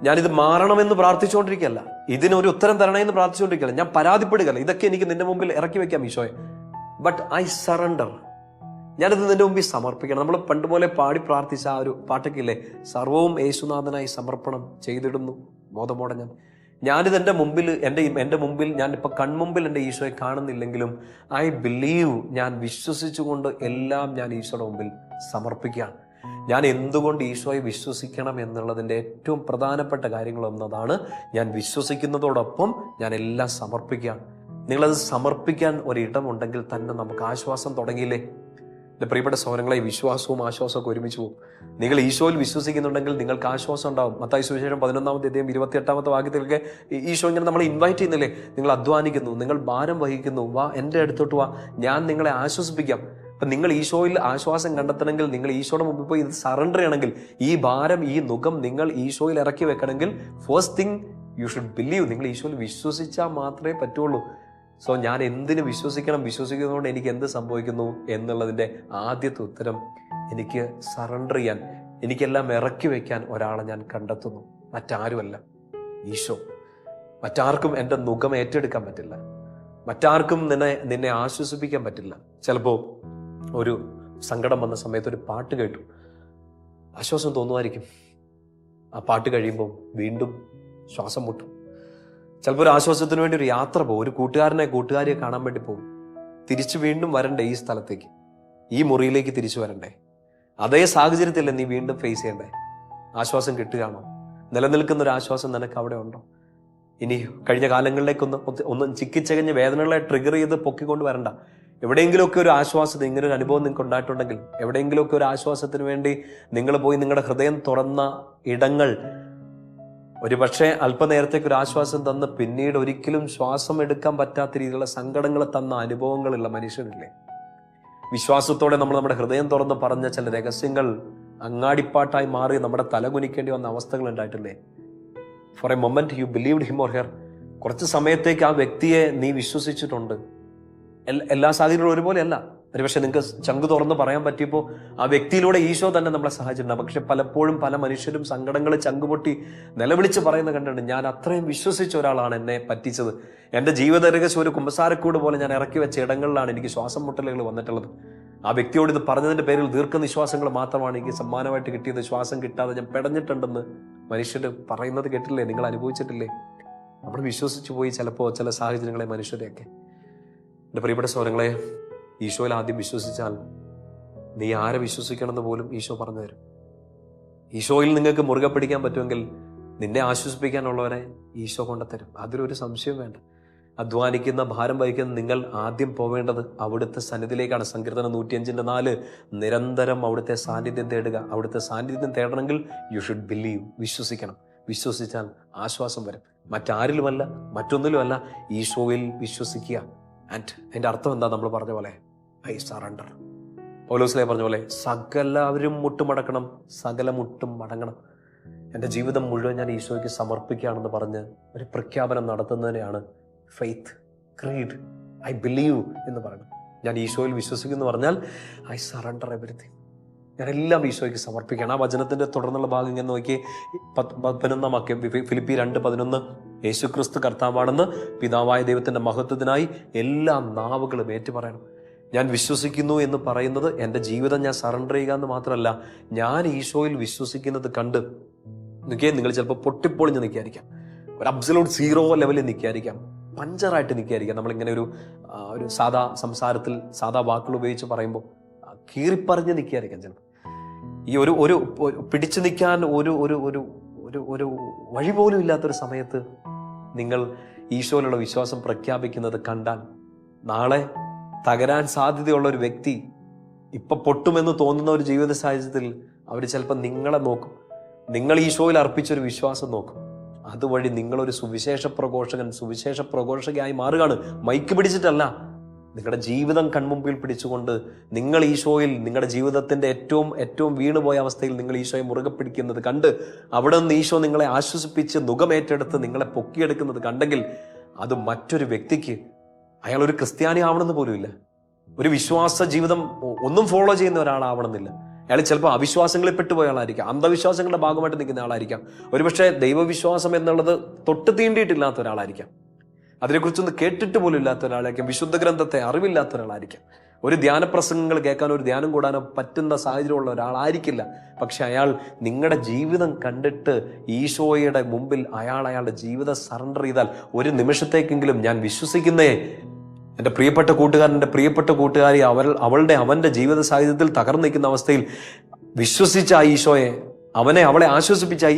ഞാനിത് മാറണമെന്ന് പ്രാർത്ഥിച്ചുകൊണ്ടിരിക്കുകയല്ല, ഇതിനൊരു ഉത്തരം തരണമെന്ന് പ്രാർത്ഥിച്ചുകൊണ്ടിരിക്കുകയല്ല, ഞാൻ പരാതിപ്പെടുകയല്ല, ഇതൊക്കെ എനിക്ക് നിന്റെ മുമ്പിൽ ഇറക്കി വെക്കാം ഈശോയെ. But I surrender. ഞാനിത് നിന്റെ മുമ്പിൽ സമർപ്പിക്കണം. നമ്മൾ പണ്ട് പോലെ പാടി പ്രാർത്ഥിച്ച ആ ഒരു പാട്ടൊക്കെ ഇല്ലേ, സർവവും യേശുനാഥനായി സമർപ്പണം ചെയ്തിടുന്നു മോദമോടെ ഞാനിത് എൻ്റെ മുമ്പിൽ എൻ്റെ മുമ്പിൽ ഞാൻ ഇപ്പം കൺമുമ്പിൽ എൻ്റെ ഈശോയെ കാണുന്നില്ലെങ്കിലും ഐ ബിലീവ്, ഞാൻ വിശ്വസിച്ചുകൊണ്ട് എല്ലാം ഞാൻ ഈശോയുടെ മുമ്പിൽ സമർപ്പിക്കുകയാണ്. ഞാൻ എന്തുകൊണ്ട് ഈശോയെ വിശ്വസിക്കണം എന്നുള്ളതിൻ്റെ ഏറ്റവും പ്രധാനപ്പെട്ട കാര്യങ്ങളൊന്നതാണ് ഞാൻ വിശ്വസിക്കുന്നതോടൊപ്പം ഞാൻ എല്ലാം സമർപ്പിക്കുകയാണ്. നിങ്ങളത് സമർപ്പിക്കാൻ ഒരിടമുണ്ടെങ്കിൽ തന്നെ നമുക്ക് ആശ്വാസം തുടങ്ങിയില്ലേ? എൻ്റെ പ്രിയപ്പെട്ട സഹോദരങ്ങളെ, വിശ്വാസവും ആശ്വാസമൊക്കെ ഒരുമിച്ച് പോകും. നിങ്ങൾ ഈശോയിൽ വിശ്വസിക്കുന്നുണ്ടെങ്കിൽ നിങ്ങൾക്ക് ആശ്വാസം ഉണ്ടാവും. മത്തായി സുവിശേഷം 11-28 വാക്യത്തിലൊക്കെ ഈശോ ഇങ്ങനെ നമ്മളെ ഇൻവൈറ്റ് ചെയ്യുന്നില്ലേ? നിങ്ങൾ അധ്വാനിക്കുന്നു, നിങ്ങൾ ഭാരം വഹിക്കുന്നു, വാ എൻ്റെ അടുത്തോട്ട് വാ, ഞാൻ നിങ്ങളെ ആശ്വസിപ്പിക്കാം. അപ്പം നിങ്ങൾ ഈശോയിൽ ആശ്വാസം കണ്ടെത്തണമെങ്കിൽ, നിങ്ങൾ ഈശോയുടെ മുമ്പിൽ പോയി ഇത് സറണ്ടർ ചെയ്യണമെങ്കിൽ, ഈ ഭാരം, ഈ നുകം നിങ്ങൾ ഈശോയിൽ ഇറക്കി വെക്കണമെങ്കിൽ first thing you should believe. നിങ്ങൾ ഈശോയിൽ വിശ്വസിച്ചാൽ മാത്രമേ പറ്റുള്ളൂ. സോ ഞാൻ എന്തിനു വിശ്വസിക്കണം, വിശ്വസിക്കുന്നതുകൊണ്ട് എനിക്ക് എന്ത് സംഭവിക്കുന്നു എന്നുള്ളതിൻ്റെ ആദ്യത്തെ ഉത്തരം, എനിക്ക് സറണ്ടർ ചെയ്യാൻ, എനിക്കെല്ലാം ഇറക്കി വയ്ക്കാൻ ഒരാളെ ഞാൻ കണ്ടെത്തുന്നു. മറ്റാരുമല്ല, ഈശോ. മറ്റാർക്കും എൻ്റെ നുകം ഏറ്റെടുക്കാൻ പറ്റില്ല. മറ്റാർക്കും നിന്നെ ആശ്വസിപ്പിക്കാൻ പറ്റില്ല. ചിലപ്പോൾ ഒരു സങ്കടം വന്ന സമയത്ത് ഒരു പാട്ട് കേട്ടു, ആശ്വാസം തോന്നുമായിരിക്കും. ആ പാട്ട് കഴിയുമ്പോൾ വീണ്ടും ശ്വാസം മുട്ടും. ചിലപ്പോൾ ഒരു ആശ്വാസത്തിന് വേണ്ടി ഒരു യാത്ര പോകും, ഒരു കൂട്ടുകാരിയെ കാണാൻ വേണ്ടി പോകും. തിരിച്ചു വീണ്ടും വരണ്ടേ ഈ സ്ഥലത്തേക്ക്, ഈ മുറിയിലേക്ക് തിരിച്ചു വരണ്ടേ? അതേ സാഹചര്യത്തില്ല നീ വീണ്ടും ഫേസ് ചെയ്യണ്ടേ? ആശ്വാസം കിട്ടുകയാണോ? നിലനിൽക്കുന്ന ഒരു ആശ്വാസം നിനക്ക് അവിടെ ഉണ്ടോ? ഇനി കഴിഞ്ഞ കാലങ്ങളിലേക്കൊന്ന് ചിക്കിച്ചകഞ്ഞ് വേദനകളെ ട്രിഗർ ചെയ്ത് പൊക്കിക്കൊണ്ട് വരണ്ട. എവിടെയെങ്കിലുമൊക്കെ ഒരു ആശ്വാസം, ഇങ്ങനെ ഒരു അനുഭവം നിങ്ങൾക്ക് ഉണ്ടായിട്ടുണ്ടെങ്കിൽ, എവിടെയെങ്കിലുമൊക്കെ ഒരു ആശ്വാസത്തിന് വേണ്ടി നിങ്ങൾ പോയി നിങ്ങളുടെ ഹൃദയം തുറന്ന ഇടങ്ങൾ ഒരു പക്ഷേ അല്പനേരത്തേക്ക് ഒരു ആശ്വാസം തന്ന് പിന്നീട് ഒരിക്കലും ശ്വാസം എടുക്കാൻ പറ്റാത്ത രീതിയിലുള്ള സങ്കടങ്ങൾ തന്ന അനുഭവങ്ങളുള്ള മനുഷ്യരില്ലേ? വിശ്വാസത്തോടെ നമ്മൾ നമ്മുടെ ഹൃദയം തുറന്ന് പറഞ്ഞ ചില രഹസ്യങ്ങൾ അങ്ങാടിപ്പാട്ടായി മാറി നമ്മുടെ തലകുനിക്കേണ്ടി വന്ന അവസ്ഥകൾ ഉണ്ടായിട്ടില്ലേ? For a moment you believed him or her. കുറച്ച് സമയത്തേക്ക് ആ വ്യക്തിയെ നീ വിശ്വസിച്ചിട്ടുണ്ട്. എല്ലാ സാഹചര്യങ്ങളും ഒരുപോലെയല്ല. ഒരുപക്ഷെ നിങ്ങൾക്ക് ചങ്ക് തുറന്ന് പറയാൻ പറ്റിയപ്പോൾ ആ വ്യക്തിയിലൂടെ ഈശോ തന്നെ നമ്മളെ സഹായിച്ചിട്ടുണ്ട്. പക്ഷെ പലപ്പോഴും പല മനുഷ്യരും സങ്കടങ്ങൾ ചങ്കുപൊട്ടി നിലവിളിച്ച് പറയുന്ന കണ്ടിട്ടുണ്ട്, ഞാൻ അത്രയും വിശ്വസിച്ച ഒരാളാണ് എന്നെ പറ്റിച്ചത്. എൻ്റെ ജീവിത രഹസ്യം ഒരു കുമ്പസാരക്കൂട് പോലെ ഞാൻ ഇറക്കി വെച്ച ഇടങ്ങളിലാണ് എനിക്ക് ശ്വാസം മുട്ടലുകൾ വന്നിട്ടുള്ളത്. ആ വ്യക്തിയോട് ഇത് പറഞ്ഞതിൻ്റെ പേരിൽ ദീർഘനിശ്വാസങ്ങൾ മാത്രമാണ് എനിക്ക് സമ്മാനമായിട്ട് കിട്ടിയത്. ശ്വാസം കിട്ടാതെ ഞാൻ പെടഞ്ഞിട്ടുണ്ടെന്ന് മനുഷ്യർ പറയുന്നത് കേട്ടില്ലേ? നിങ്ങൾ അനുഭവിച്ചിട്ടില്ലേ? നമ്മൾ വിശ്വസിച്ചു പോയി ചിലപ്പോൾ ചില സാഹചര്യങ്ങളെ, മനുഷ്യരെയൊക്കെ. എൻ്റെ പ്രിയപ്പെട്ട സഹോദരങ്ങളെ, ഈശോയിൽ ആദ്യം വിശ്വസിച്ചാൽ നീ ആരെ വിശ്വസിക്കണമെന്ന് പോലും ഈശോ പറഞ്ഞു തരും. ഈശോയിൽ നിങ്ങൾക്ക് മുറുകെ പിടിക്കാൻ പറ്റുമെങ്കിൽ നിന്നെ ആശ്വസിപ്പിക്കാനുള്ളവരെ ഈശോ കൊണ്ടുത്തരും. അതിലൊരു സംശയം വേണ്ട. അധ്വാനിക്കുന്ന, ഭാരം വഹിക്കുന്ന നിങ്ങൾ ആദ്യം പോവേണ്ടത് അവിടുത്തെ സന്നിധിയിലേക്കാണ്. സങ്കീർത്തനം 105:4 നിരന്തരം അവിടുത്തെ സാന്നിധ്യം തേടുക. അവിടുത്തെ സാന്നിധ്യം തേടണമെങ്കിൽ യു ഷുഡ് ബിലീവ്, വിശ്വസിക്കണം. വിശ്വസിച്ചാൽ ആശ്വാസം വരും. മറ്റാരിലുമല്ല, മറ്റൊന്നിലുമല്ല, ഈശോയിൽ വിശ്വസിക്കുക. ആൻഡ് അതിൻ്റെ അർത്ഥം എന്താ? നമ്മൾ പറഞ്ഞ പോലെ ഐ സറണ്ടർ. പൗലോസ്ലേ പറഞ്ഞ പോലെ സകലവരും മുട്ടുമടക്കണം, സകല മുട്ടും മടങ്ങണം. എൻ്റെ ജീവിതം മുഴുവൻ ഞാൻ ഈശോയ്ക്ക് സമർപ്പിക്കുകയാണെന്ന് പറഞ്ഞ് ഒരു പ്രഖ്യാപനം നടത്തുന്നതിനെയാണ് ഫെയ്ത്ത്, ക്രീഡ്, ഐ ബിലീവ് എന്ന് പറയുന്നത്. ഞാൻ ഈശോയിൽ വിശ്വസിക്കുന്നു പറഞ്ഞാൽ ഐ സറണ്ടർ എവരിത്തിങ്. ഞാനെല്ലാം ഈശോയ്ക്ക് സമർപ്പിക്കുകയാണ്. ആ വചനത്തിൻ്റെ തുടർന്നുള്ള ഭാഗം ഇങ്ങനെ നോക്കി 11 വാക്യം, ഫിലിപ്പി 2:11, യേശുക്രിസ്തു കർത്താവാണെന്ന് പിതാവായ ദൈവത്തിൻ്റെ മഹത്വത്തിനായി എല്ലാ നാവുകളും ഏറ്റുപറയണം. ഞാൻ വിശ്വസിക്കുന്നു എന്ന് പറയുന്നത് എൻ്റെ ജീവിതം ഞാൻ സറണ്ടർ ചെയ്യുക എന്ന് മാത്രമല്ല, ഞാൻ ഈശോയിൽ വിശ്വസിക്കുന്നത് കണ്ട് നിങ്ങൾ ചിലപ്പോൾ പൊട്ടിപ്പൊളിഞ്ഞ് നിൽക്കാതിരിക്കാം, ഒരു അബ്സലൂട്ട് 0 ലെവലിൽ നിൽക്കാതിരിക്കാം, പഞ്ചറായിട്ട് നിൽക്കാതിരിക്കാം. നമ്മളിങ്ങനെ ഒരു സാധാ സംസാരത്തിൽ സാധാ വാക്കുകൾ ഉപയോഗിച്ച് പറയുമ്പോൾ കീറിപ്പറഞ്ഞ് നിൽക്കാതിരിക്കാം. ചിലപ്പോൾ ഈ ഒരു പിടിച്ചു നിൽക്കാൻ ഒരു ഒരു ഒരു ഒരു ഒരു വഴി പോലും ഇല്ലാത്തൊരു സമയത്ത് നിങ്ങൾ ഈശോയിലുള്ള വിശ്വാസം പ്രഖ്യാപിക്കുന്നത് കണ്ടാൽ, നാളെ തകരാൻ സാധ്യതയുള്ള ഒരു വ്യക്തി ഇപ്പൊ പൊട്ടുമെന്ന് തോന്നുന്ന ഒരു ജീവിത സാഹചര്യത്തിൽ അവർ ചിലപ്പോൾ നിങ്ങളെ നോക്കും. നിങ്ങൾ ഈശോയിൽ അർപ്പിച്ചൊരു വിശ്വാസം നോക്കും. അതുവഴി നിങ്ങളൊരു സുവിശേഷ പ്രഘോഷകയായി മാറുകയാണ്. മൈക്ക് പിടിച്ചിട്ടല്ല, നിങ്ങളുടെ ജീവിതം കൺമുമ്പിൽ പിടിച്ചുകൊണ്ട് നിങ്ങൾ ഈശോയിൽ, നിങ്ങളുടെ ജീവിതത്തിന്റെ ഏറ്റവും വീണുപോയ അവസ്ഥയിൽ നിങ്ങൾ ഈശോയെ മുറുകെ പിടിക്കുന്നത് കണ്ട് അവിടെ നിന്ന് ഈശോ നിങ്ങളെ ആശ്വസിപ്പിച്ച് നുകമേറ്റെടുത്ത് നിങ്ങളെ പൊക്കിയെടുക്കുന്നത് കണ്ടെങ്കിൽ അത് മറ്റൊരു വ്യക്തിക്ക്, അയാൾ ഒരു ക്രിസ്ത്യാനി ആവണമെന്ന് പോലുമില്ല, ഒരു വിശ്വാസ ജീവിതം ഒന്നും ഫോളോ ചെയ്യുന്ന ഒരാളാവണമെന്നില്ല, അയാൾ ചിലപ്പോൾ അവിശ്വാസങ്ങളിൽ പെട്ടുപോയ ആളായിരിക്കാം, അന്ധവിശ്വാസങ്ങളുടെ ഭാഗമായിട്ട് നിൽക്കുന്ന ആളായിരിക്കാം, ഒരുപക്ഷെ ദൈവവിശ്വാസം എന്നുള്ളത് തൊട്ട് തീണ്ടിയിട്ടില്ലാത്ത ഒരാളായിരിക്കാം. അതിനെക്കുറിച്ചൊന്ന് കേട്ടിട്ട് പോലും ഇല്ലാത്ത ഒരാളായിരിക്കാം. വിശുദ്ധ ഗ്രന്ഥത്തെ അറിവില്ലാത്ത ഒരാളായിരിക്കാം. ഒരു ധ്യാന പ്രസംഗങ്ങൾ കേൾക്കാനോ ഒരു ധ്യാനം കൂടാനോ പറ്റുന്ന സാഹചര്യമുള്ള ഒരാളായിരിക്കില്ല. പക്ഷെ അയാൾ നിങ്ങളുടെ ജീവിതം കണ്ടിട്ട് ഈശോയുടെ മുമ്പിൽ അയാളുടെ ജീവിതം സറണ്ടർ ചെയ്താൽ, ഒരു നിമിഷത്തേക്കെങ്കിലും ഞാൻ വിശ്വസിക്കുന്നേ എൻ്റെ പ്രിയപ്പെട്ട കൂട്ടുകാരൻ, എൻ്റെ പ്രിയപ്പെട്ട കൂട്ടുകാരി അവൻ്റെ ജീവിത സാഹചര്യത്തിൽ തകർന്നു നിൽക്കുന്ന അവസ്ഥയിൽ വിശ്വസിച്ച ആ ഈശോയെ, അവളെ ആശ്വസിപ്പിച്ച ആ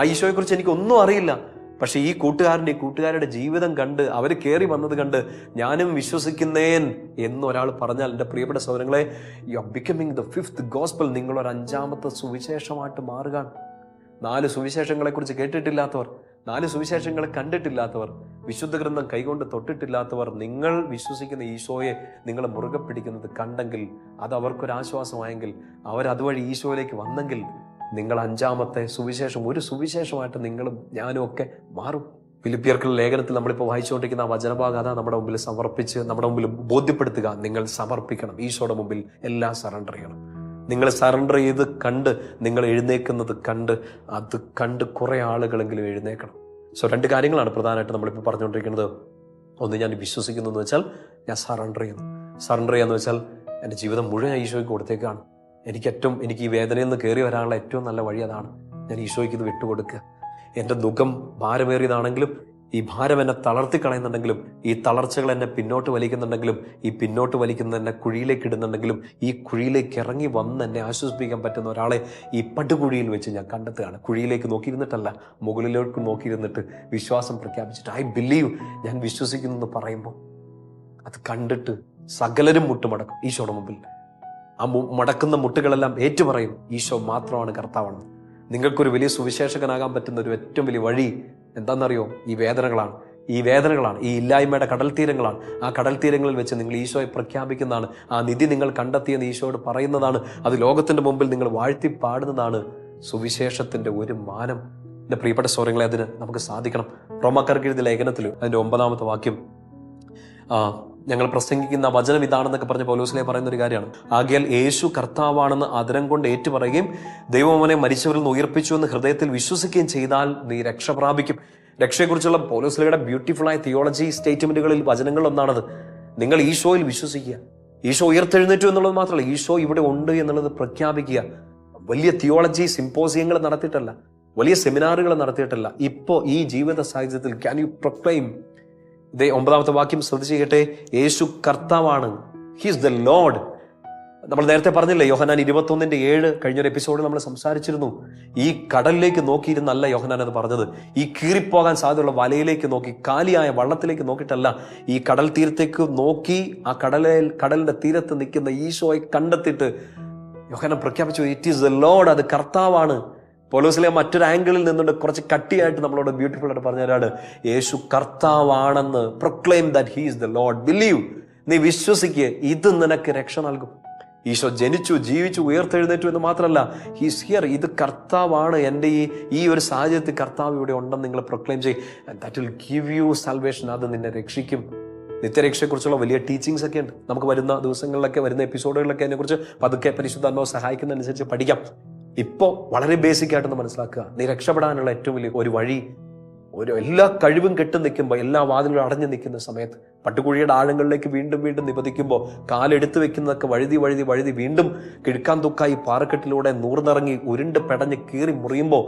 ഈശോയെ കുറിച്ച് എനിക്കൊന്നും അറിയില്ല, പക്ഷെ ഈ കൂട്ടുകാരുടെ ജീവിതം കണ്ട് അവർ കയറി വന്നത് കണ്ട് ഞാനും വിശ്വസിക്കുന്നേൻ എന്നൊരാൾ പറഞ്ഞാൽ, എൻ്റെ പ്രിയപ്പെട്ട സഹോദരങ്ങളെ, you are becoming the fifth gospel. നിങ്ങളൊരു 5ാമത്തെ സുവിശേഷമായിട്ട് മാറുകയാണ്. 4 സുവിശേഷങ്ങളെ കുറിച്ച് കേട്ടിട്ടില്ലാത്തവർ, 4 സുവിശേഷങ്ങളെ കണ്ടിട്ടില്ലാത്തവർ, വിശുദ്ധ ഗ്രന്ഥം കൈകൊണ്ട് തൊട്ടിട്ടില്ലാത്തവർ, നിങ്ങൾ വിശ്വസിക്കുന്ന ഈശോയെ നിങ്ങൾ മുറുകെ പിടിക്കുന്നത് കണ്ടെങ്കിൽ, അത് അവർക്കൊരാശ്വാസമായെങ്കിൽ, അവരതുവഴി ഈശോയിലേക്ക് വന്നെങ്കിൽ, നിങ്ങൾ 5ാമത്തെ സുവിശേഷം ഒരു സുവിശേഷമായിട്ട് നിങ്ങളും ഞാനും ഒക്കെ മാറും. ഫിലിപ്പിയർക്കുള്ള ലേഖനത്തിൽ നമ്മളിപ്പോൾ വായിച്ചുകൊണ്ടിരിക്കുന്ന ആ വചനഭാഗം അതാ നമ്മുടെ മുമ്പിൽ സമർപ്പിച്ച് നമ്മുടെ മുമ്പിൽ ബോധ്യപ്പെടുത്തുക. നിങ്ങൾ സമർപ്പിക്കണം, ഈശോയുടെ മുമ്പിൽ എല്ലാം സറണ്ടർ ചെയ്യണം. നിങ്ങൾ സറണ്ടർ ചെയ്ത് കണ്ട് നിങ്ങൾ എഴുന്നേക്കുന്നത് കണ്ട് കുറേ ആളുകളെങ്കിലും എഴുന്നേക്കണം. സോ 2 കാര്യങ്ങളാണ് പ്രധാനമായിട്ട് നമ്മളിപ്പോൾ പറഞ്ഞുകൊണ്ടിരിക്കുന്നത്. ഒന്ന്, ഞാൻ വിശ്വസിക്കുന്നു എന്ന് വെച്ചാൽ ഞാൻ സറണ്ടർ ചെയ്യുന്നു. സറണ്ടർ ചെയ്യാന്ന് വെച്ചാൽ എൻ്റെ ജീവിതം മുഴുവൻ ഈശോയ്ക്ക് കൊടുത്തേക്കാണ്. എനിക്ക് ഈ വേദനയിൽ നിന്ന് കയറി വരാനുള്ള ഏറ്റവും നല്ല വഴി അതാണ്. ഞാൻ ഈശോയ്ക്ക് ഇത് വിട്ടുകൊടുക്കുക. എൻ്റെ ദുഃഖം ഭാരമേറിയതാണെങ്കിലും, ഈ ഭാരം എന്നെ തളർത്തി കളയുന്നുണ്ടെങ്കിലും, ഈ തളർച്ചകൾ എന്നെ പിന്നോട്ട് വലിക്കുന്നുണ്ടെങ്കിലും, ഈ പിന്നോട്ട് വലിക്കുന്ന എന്നെ കുഴിയിലേക്ക് ഇടുന്നുണ്ടെങ്കിലും, ഈ കുഴിയിലേക്ക് ഇറങ്ങി വന്ന് എന്നെ ആശ്വസിപ്പിക്കാൻ പറ്റുന്ന ഒരാളെ ഈ പടുകുഴിയിൽ വെച്ച് ഞാൻ കണ്ടെത്തുകയാണ്. കുഴിയിലേക്ക് നോക്കിയിരുന്നിട്ടല്ല, മുകളിലേക്ക് നോക്കിയിരുന്നിട്ട് വിശ്വാസം പ്രഖ്യാപിച്ചിട്ട് ഐ ബിലീവ്, ഞാൻ വിശ്വസിക്കുന്നു എന്ന് പറയുമ്പോൾ അത് കണ്ടിട്ട് സകലരും മുട്ടുമടക്കും ഈശോയുടെ മുമ്പിൽ. ആ മടക്കുന്ന മുട്ടുകളെല്ലാം ഏറ്റുപറയും ഈശോ മാത്രമാണ് കർത്താവാണ്. നിങ്ങൾക്കൊരു വലിയ സുവിശേഷകനാകാൻ പറ്റുന്ന ഒരു ഏറ്റവും വലിയ വഴി എന്താണെന്നറിയോ? ഈ വേദനകളാണ്, ഈ ഇല്ലായ്മയുടെ കടൽ തീരങ്ങളാണ്. ആ കടൽ തീരങ്ങളിൽ വെച്ച് നിങ്ങൾ ഈശോയെ പ്രഖ്യാപിക്കുന്നതാണ്. ആ നിധി നിങ്ങൾ കണ്ടെത്തിയെന്ന് ഈശോയോട് പറയുന്നതാണ്. അത് ലോകത്തിന്റെ മുമ്പിൽ നിങ്ങൾ വാഴ്ത്തി പാടുന്നതാണ് സുവിശേഷത്തിന്റെ ഒരു മാനം. എൻ്റെ പ്രിയപ്പെട്ട സഹോദരങ്ങളെ, അതിന് നമുക്ക് സാധിക്കണം. റോമാക്കാർക്ക് എഴുതിയ ലേഖനത്തിൽ അതിൻ്റെ 9ാമത്തെ വാക്യം, ഞങ്ങൾ പ്രസംഗിക്കുന്ന വചനം ഇതാണെന്നൊക്കെ പറഞ്ഞ പൗലോസിലെ പറയുന്ന ഒരു കാര്യമാണ്. ആകയാൽ യേശു കർത്താവാണെന്ന് അതരം കൊണ്ട് ഏറ്റുപറയുകയും ദൈവം അവനെ മരിച്ചവരിൽ നിന്ന് ഉയർപ്പിച്ചു എന്ന് ഹൃദയത്തിൽ വിശ്വസിക്കുകയും ചെയ്താൽ നീ രക്ഷ പ്രാപിക്കും. രക്ഷയെക്കുറിച്ചുള്ള പൗലോസ്ലീഹയുടെ ബ്യൂട്ടിഫുൾ ആയ തിയോളജി സ്റ്റേറ്റ്മെന്റുകളിൽ വചനങ്ങളിൽ ഒന്നാണത്. നിങ്ങൾ ഈശോയിൽ വിശ്വസിക്കുക. ഈശോ ഉയർത്തെഴുന്നേറ്റു എന്നുള്ളത് മാത്രമല്ല, ഈശോ ഇവിടെ ഉണ്ട് എന്നുള്ളത് പ്രഖ്യാപിക്കുക. വലിയ തിയോളജി സിമ്പോസിയങ്ങൾ നടത്തിയിട്ടല്ല, വലിയ സെമിനാറുകൾ നടത്തിയിട്ടല്ല. ഇപ്പോൾ ഈ ജീവിത സാഹചര്യത്തിൽ ക്യാൻ യു പ്രൊക്ലെയിം? 9ാമത്തെ വാക്യം ശ്രദ്ധിച്ച് ചെയ്യട്ടെ. യേശു കർത്താവാണ്. He's the Lord. നമ്മൾ നേരത്തെ പറഞ്ഞില്ലേ, യോഹന്നാൻ 21:7 കഴിഞ്ഞൊരു എപ്പിസോഡിൽ നമ്മൾ സംസാരിച്ചിരുന്നു. ഈ കടലിലേക്ക് നോക്കിയിരുന്നല്ല യോഹന്നാൻ അത് പറഞ്ഞത്. ഈ കീറിപ്പോകാൻ സാധ്യതയുള്ള വലയിലേക്ക് നോക്കി, കാലിയായ വള്ളത്തിലേക്ക് നോക്കിയിട്ടല്ല, ഈ കടൽ തീരത്തേക്ക് നോക്കി ആ കടലിന്റെ തീരത്ത് നിൽക്കുന്ന ഈശോയെ കണ്ടെത്തിയിട്ട് യോഹന്നാൻ പ്രഖ്യാപിച്ചു, ഇറ്റ് ഈസ് ദ ലോർഡ്. അത് കർത്താവാണ്. പൗലോസിലെ മറ്റൊരു ആംഗിളിൽ നിന്നുകൊണ്ട് കുറച്ച് കട്ടിയായിട്ട് നമ്മളോട് ബ്യൂട്ടിഫുൾ ആയിട്ട് പറഞ്ഞുതരാണ്, യേശു കർത്താവാണെന്ന്. Proclaim that he is the Lord. Believe. നീ വിശ്വസിക്കുക, ഇത് നിനക്ക് രക്ഷ നൽകും. ഈശോ ജനിച്ചു, ജീവിച്ചു, ഉയർത്തെഴുന്നേറ്റു എന്ന് മാത്രമല്ല, ഹീസ് ഹിയർ. ഇത് കർത്താവാണ്. എൻ്റെ ഈ ഒരു സാഹചര്യത്തിൽ കർത്താവ് ഇവിടെ ഉണ്ടെന്ന് നിങ്ങൾ പ്രൊക്ലെയിം ചെയ്യും. That will give you salvation. അത് നിന്നെ രക്ഷിക്കും. നിത്യരക്ഷയെക്കുറിച്ചുള്ള വലിയ ടീച്ചിങ്സ് ഒക്കെ ഉണ്ട്. നമുക്ക് വരുന്ന ദിവസങ്ങളിലൊക്കെ, വരുന്ന എപ്പിസോഡുകളിലൊക്കെ അതിനെക്കുറിച്ച് പതുക്കെ പരിശുദ്ധാത്മാവ് സഹായിക്കുന്നതനുസരിച്ച് പഠിക്കാം. ഇപ്പോൾ വളരെ ബേസിക് ആയിട്ടൊന്ന് മനസ്സിലാക്കുക, നീ രക്ഷപ്പെടാനുള്ള ഏറ്റവും വലിയ ഒരു വഴി, എല്ലാ കഴിവും കെട്ടി നിൽക്കുമ്പോൾ, എല്ലാ വാതിലും അടഞ്ഞു നിൽക്കുന്ന സമയത്ത്, പട്ടുകുഴിയുടെ ആഴങ്ങളിലേക്ക് വീണ്ടും നിപതിക്കുമ്പോൾ, കാലെടുത്ത് വെക്കുന്നതൊക്കെ വഴുതി വീണ്ടും കിഴക്കാൻ തുക്കായി പാറക്കെട്ടിലൂടെ നൂർന്നിറങ്ങി ഉരുണ്ട് പെടഞ്ഞ് കീറി മുറിയുമ്പോൾ,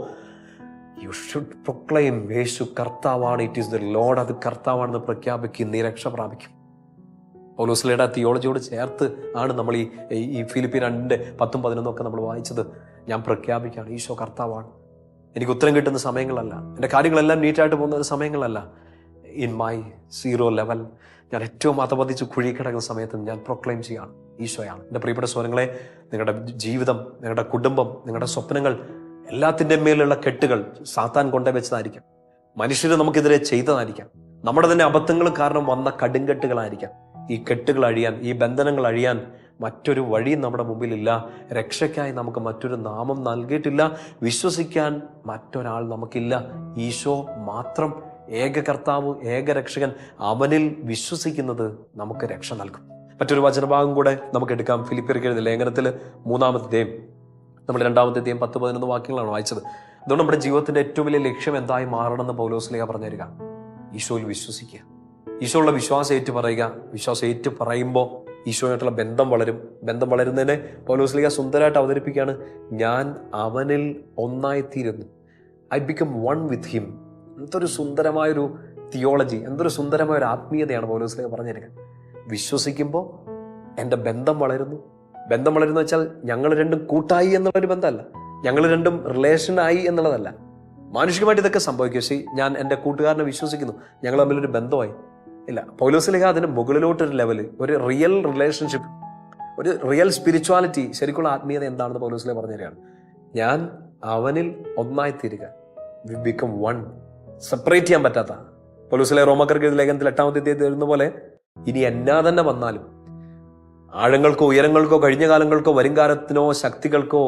യു ഷുഡ് പ്രൊക്ലെയിം, യേശു കർത്താവാണ്. It is the Lord. അത് കർത്താവാണെന്ന് പ്രഖ്യാപിക്കും, നീ രക്ഷ പ്രാപിക്കും. പൗലോസ്ലീഹയുടെ തിയോളജിയോട് ചേർത്ത് ആണ് നമ്മൾ ഈ ഫിലിപ്പിയർ 2:10-11 ഒക്കെ നമ്മൾ വായിച്ചത്. ഞാൻ പ്രഖ്യാപിക്കുകയാണ്, ഈശോ കർത്താവാണ്. എനിക്ക് ഉത്തരം കിട്ടുന്ന സമയങ്ങളല്ല, എൻ്റെ കാര്യങ്ങളെല്ലാം നീറ്റായിട്ട് പോകുന്ന സമയങ്ങളല്ല. ഇൻ മൈ 0 ലെവൽ ഞാൻ ഏറ്റവും അധപതിച്ച് കുഴി കിടക്കുന്ന സമയത്ത് ഞാൻ പ്രൊക്ലെയിം ചെയ്യാണ്, ഈശോയാണ്. എൻ്റെ പ്രിയപ്പെട്ട സഹോദരങ്ങളെ, നിങ്ങളുടെ ജീവിതം, നിങ്ങളുടെ കുടുംബം, നിങ്ങളുടെ സ്വപ്നങ്ങൾ, എല്ലാത്തിൻ്റെ മേലുള്ള കെട്ടുകൾ സാത്താൻ കൊണ്ടുവച്ചതായിരിക്കാം. മനുഷ്യർ നമുക്കെതിരെ ചെയ്തതായിരിക്കാം. നമ്മുടെ തന്നെ അബദ്ധങ്ങൾ കാരണം വന്ന കടുങ്കെട്ടുകളായിരിക്കാം. ഈ കെട്ടുകൾ അഴിയാൻ, ഈ ബന്ധനങ്ങൾ അഴിയാൻ മറ്റൊരു വഴി നമ്മുടെ മുമ്പിലില്ല. രക്ഷയ്ക്കായി നമുക്ക് മറ്റൊരു നാമം നൽകിയിട്ടില്ല. വിശ്വസിക്കാൻ മറ്റൊരാൾ നമുക്കില്ല. ഈശോ മാത്രം, ഏക കർത്താവ്, ഏക രക്ഷകൻ. അവനിൽ വിശ്വസിക്കുന്നത് നമുക്ക് രക്ഷ നൽകും. മറ്റൊരു വചനഭാഗം കൂടെ നമുക്ക് എടുക്കാം. ഫിലിപ്പിയർക്ക് എഴുതിയ ലേഖനത്തിൽ 3-ാമത്തെ അധ്യായം, നമ്മൾ 2-ാമത്തെ അധ്യായം 10-11 വാക്യങ്ങളാണ് വായിച്ചത്. അതുകൊണ്ട് നമ്മുടെ ജീവിതത്തിന്റെ ഏറ്റവും വലിയ ലക്ഷ്യം എന്തായി മാറണമെന്ന് പൗലോസ്ലീഹ പറഞ്ഞു തരിക. ഈശോയിൽ വിശ്വസിക്കുക. ഈശോയുള്ള വിശ്വാസം ഏറ്റു പറയുക. വിശ്വാസം ഏറ്റു പറയുമ്പോൾ ഈശോയായിട്ടുള്ള ബന്ധം വളരും. ബന്ധം വളരുന്നതിനെ പൗലോസ്ലീഹ സുന്ദരമായിട്ട് അവതരിപ്പിക്കുകയാണ്. ഞാൻ അവനിൽ ഒന്നായിത്തീരുന്നു. I become one with him. എന്തൊരു സുന്ദരമായൊരു തിയോളജി, എന്തൊരു സുന്ദരമായൊരു ആത്മീയതയാണ് പൗലോസ്ലീഹ പറഞ്ഞിരിക്കുന്നത്. വിശ്വസിക്കുമ്പോൾ എൻ്റെ ബന്ധം വളരുന്നു. ബന്ധം വളരുന്ന വെച്ചാൽ ഞങ്ങൾ രണ്ടും കൂട്ടായി എന്നുള്ളൊരു ബന്ധമല്ല, ഞങ്ങൾ രണ്ടും റിലേഷനായി എന്നുള്ളതല്ല. മാനുഷികമായിട്ട് ഇതൊക്കെ സംഭവിക്കും. പക്ഷേ ഞാൻ എൻ്റെ കൂട്ടുകാരനെ വിശ്വസിക്കുന്നു, ഞങ്ങൾ തമ്മിലൊരു ബന്ധമായി ഇല്ല. പൗലോസ്ലീഹ അതിന് മുകളിലോട്ടൊരു ലെവല്, ഒരു റിയൽ റിലേഷൻഷിപ്പ്, ഒരു റിയൽ സ്പിരിച്വാലിറ്റി, ശരിക്കുള്ള ആത്മീയത എന്താണെന്ന് പൗലോസ്ലീഹ പറഞ്ഞു തരികയാണ്. ഞാൻ അവനിൽ ഒന്നായിത്തീരുക. We become one. സെപ്പറേറ്റ് ചെയ്യാൻ പറ്റാത്ത. പൗലോസ്ലീഹ റോമാക്കാർക്ക് ലേഖനത്തിൽ 8-ാമത്തെ അധ്യായത്തിൽ എഴുതുന്ന പോലെ, ഇനി എന്നാ തന്നെ വന്നാലും, ആഴങ്ങൾക്കോ ഉയരങ്ങൾക്കോ കഴിഞ്ഞ കാലങ്ങൾക്കോ വരും കാലത്തിനോ ശക്തികൾക്കോ